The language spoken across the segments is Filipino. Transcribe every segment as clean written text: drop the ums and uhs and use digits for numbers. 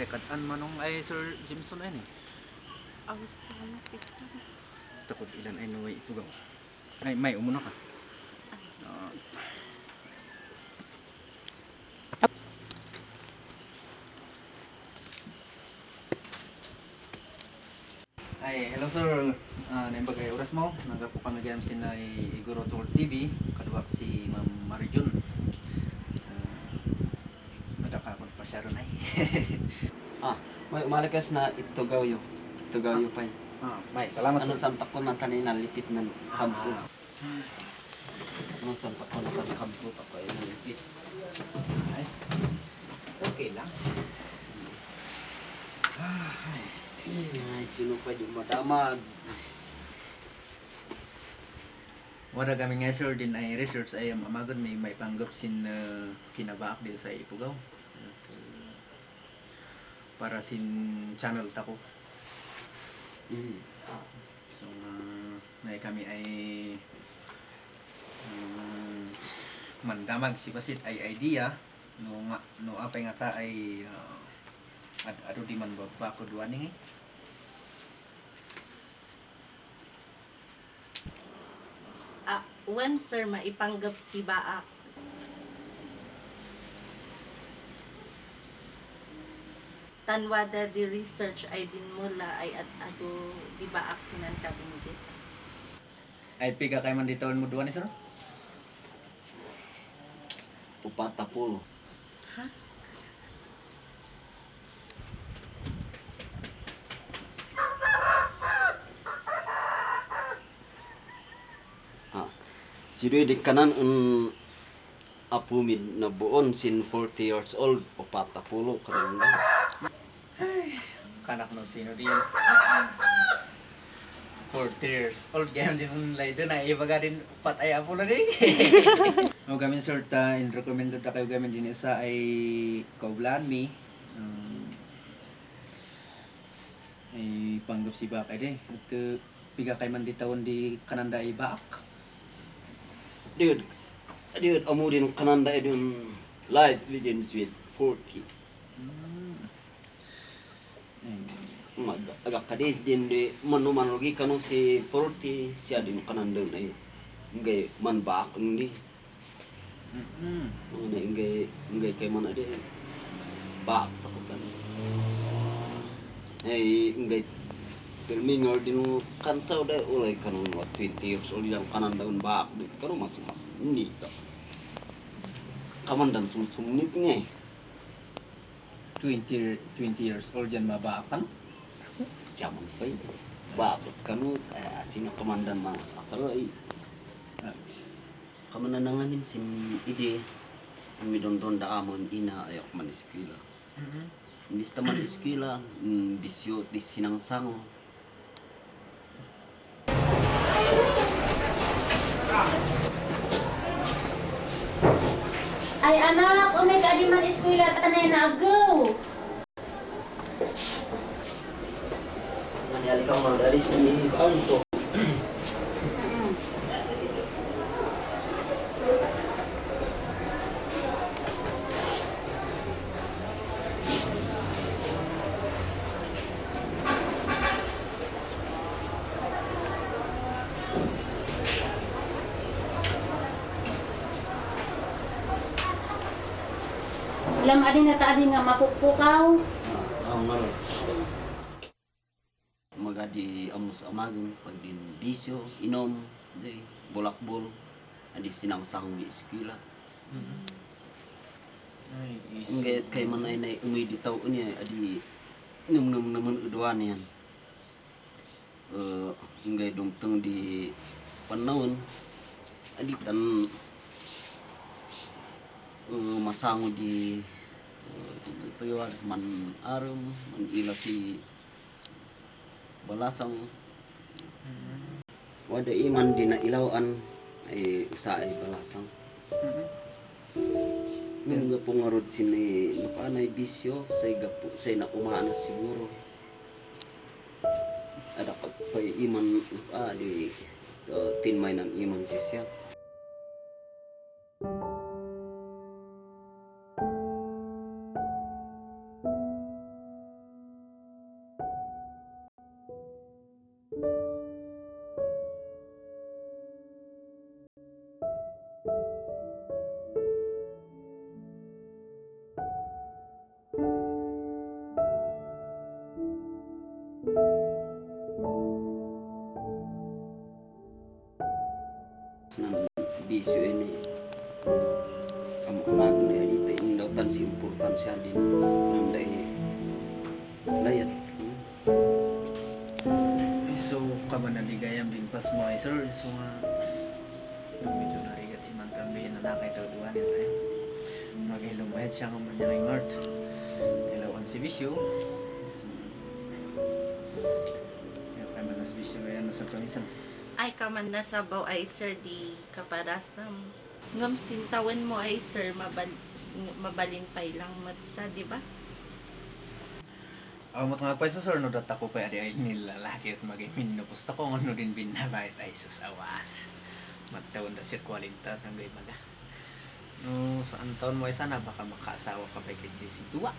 Kad-an manong ay Sir Jimson ay ni. Awas na isa. Takot ilan ay nuway ipugaw. Ay, may umuna ka. Ay, hello sir. Naimbagay oras mo. Nagapo kami gayam sina Igoro Tour TV. Kadua si Ma'am Marijun. Madaka ko pa siya ron ay. May umalakas na itugaw yo. Itugaw yo pa. May, salamat Ano sir. santak ko na kanina lipit ng kampo. Ano santak ko na kanina kampo ako ay nalipit. Ay, okay lang. Ay, sino pa di madamag. Wala kami nga sir din ay research ay amagod may panggap sin kinabaak dito sa Ipugaw. Para sin channel tako. So na kami ay mandamag si Basit ay idea no apay nga ta ay ado di man ba ko duaning eh. When sir maipanggap si Baak? Tanwada di research ay binmula ay at ado di Baak sinan kabinggit. Ay piga kay man dito mo duan sir? Upatapulo. Ha? Sino di kanan apumid na buon sin 40 years old upatapulo kanina. Kanak no sino din 40 years old game din ang laydo na ibaga din upat ay apo na din. O gamin sir ta in recommended ta kayo gamin din isa ay kaublan mi. Ay panggap si Bakay din. Ito piga kay man di taon di kananda ay baak. Dude, amo din kananda idun life begins with 40. Agak kadis din di manuman lagi kanong si 40 siya din kananda na ngay man baak hindi. Ngay kay man ade baak takutan. Ngay filming or din kansaw da ulay kanong 20 years old yang kananda un baak di kanong mas ini ta. Kaman dan sumnit ngay. 20 years old yan mabaakan. Jaman pa yun. Bakit kanut? Sino kamandan mga sasaray? Kamandan na ngamin sin ide. Midon-don da amon ina ayak man eskwela. Imbis taman eskwela, bisyo di sinangsango. Ay anak, umay ka di man eskwela tanay na agaw. Manyali ka man dari si Anto. Alam adin na taadi nga mapukpukaw. Ngal. Magadi amos amagang pag din bisyo, inom, day, bolakbol, adi sinangsang di eskwela. Ay, Ngay kay man ay nay umay di taw niya adi num naman udwan yan. Ngay dumteng di panahon adi tan masango di pagwaras man arum man ila si balasang wada iman di na ilawan ay usa ay balasang. Nga pungarod sini napanay bisyo say gapo say nakumana siguro. Ada pag iman di tinmay ng iman siya. Nang bisyo ini kamu lagu ni adita yung dautan si importansya din nang dahil layat. So, kaman naligayam din pas mo ay sir. So nga, medyo narigat iman kami na nakitaw-duan yun tayo. Mag-hilumahit siya ng manyaring art. Ilawan si Bisyo. So, kaya kayo man nas Bisyo ay ano sa pamisan. Ay kaman na sabaw ay sir di kaparasam. Ngam sintawan mo ay sir mabalin pa ilang matsa, di ba? Mo tungag pa sa sir, no data ko pa ay nilalaki at mag-imin no pusta ko ano din binabait ay susawaan. Magtawon da sir kwalita ng gay baga. No, saan taon mo ay sana baka makaasawa ka pa kiti si Dua.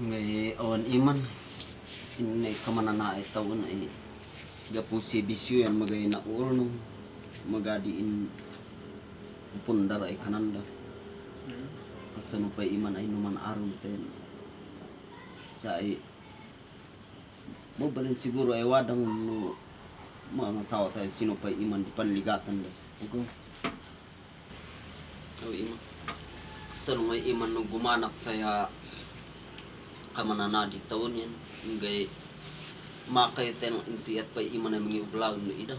May awan iman. Sinay kamanana ay taon ay gapu si bisyo yan magay na urno magadiin pundar ay kananda. Asa no pa iman ay numan aron ten. Sa ay mo balin siguro ay wadang no mga sawa tayo sino pa iman di panligatan das. Okay. So iman. Sa no may iman no gumanak kaya kamanana di taon yan. Ngay makay tenong intiyat pa iman ay mga ublaw no ida.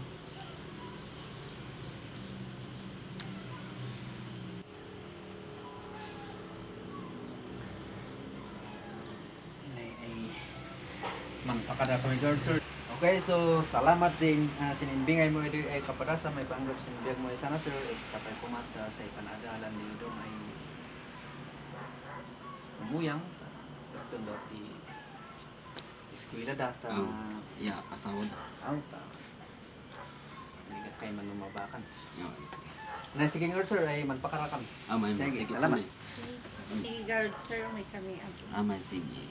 Manpakada kami guard sir. Okay, so salamat din sinimbingay mo ito ay kapada sa may panggap sinimbing mo ay sana sir sa pay pumata sa ipanadalan niyo doon ay umuyang gusto daw di eskwela data Ya asawa da. ta hindi kayo man lumabakan. Ya. Na sige guard sir ay manpakarakam. Amay Sige, sige salamat. Sige guard sir, may kami ang Amay sige.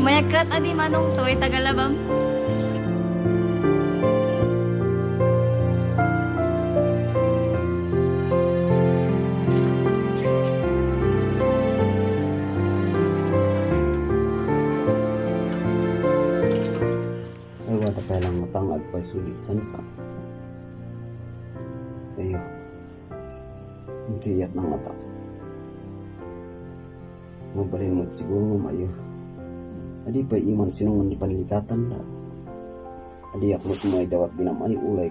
Mayakat adi manong toy tagalabam. Ay wala pa lang matangag pa sulit sa. Ayo. Intiyat ng mata. Mabalin mo siguro mo mayo. Adi pa iman sinungan di panlikatan da. Adi ako tumay dawat dinamay ulay.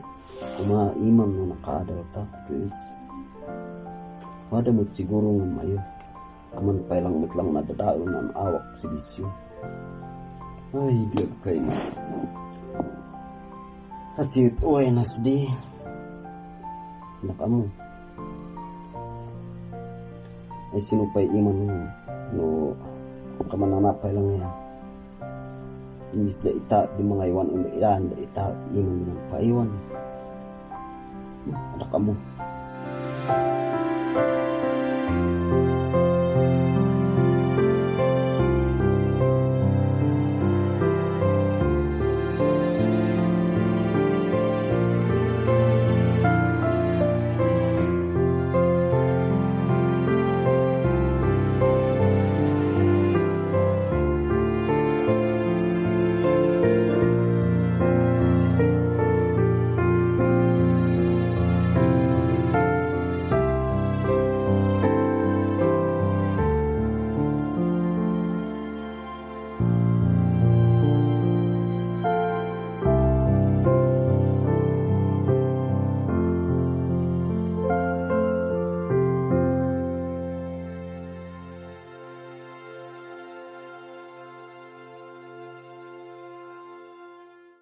Kuma iman mo nakaadal ta. Please. Wada mo siguro mo mayo. Aman pa lang mutlang nadadaon ang awak si bisyo. Ay, biag kay mo. Hasit uy nasdi. Nakamu. Ay sinupay iman mo. No, kamananapay lang yan. Imbis na ita di mga iwan o ilan da ita iman ng paiwan. Ada kamu.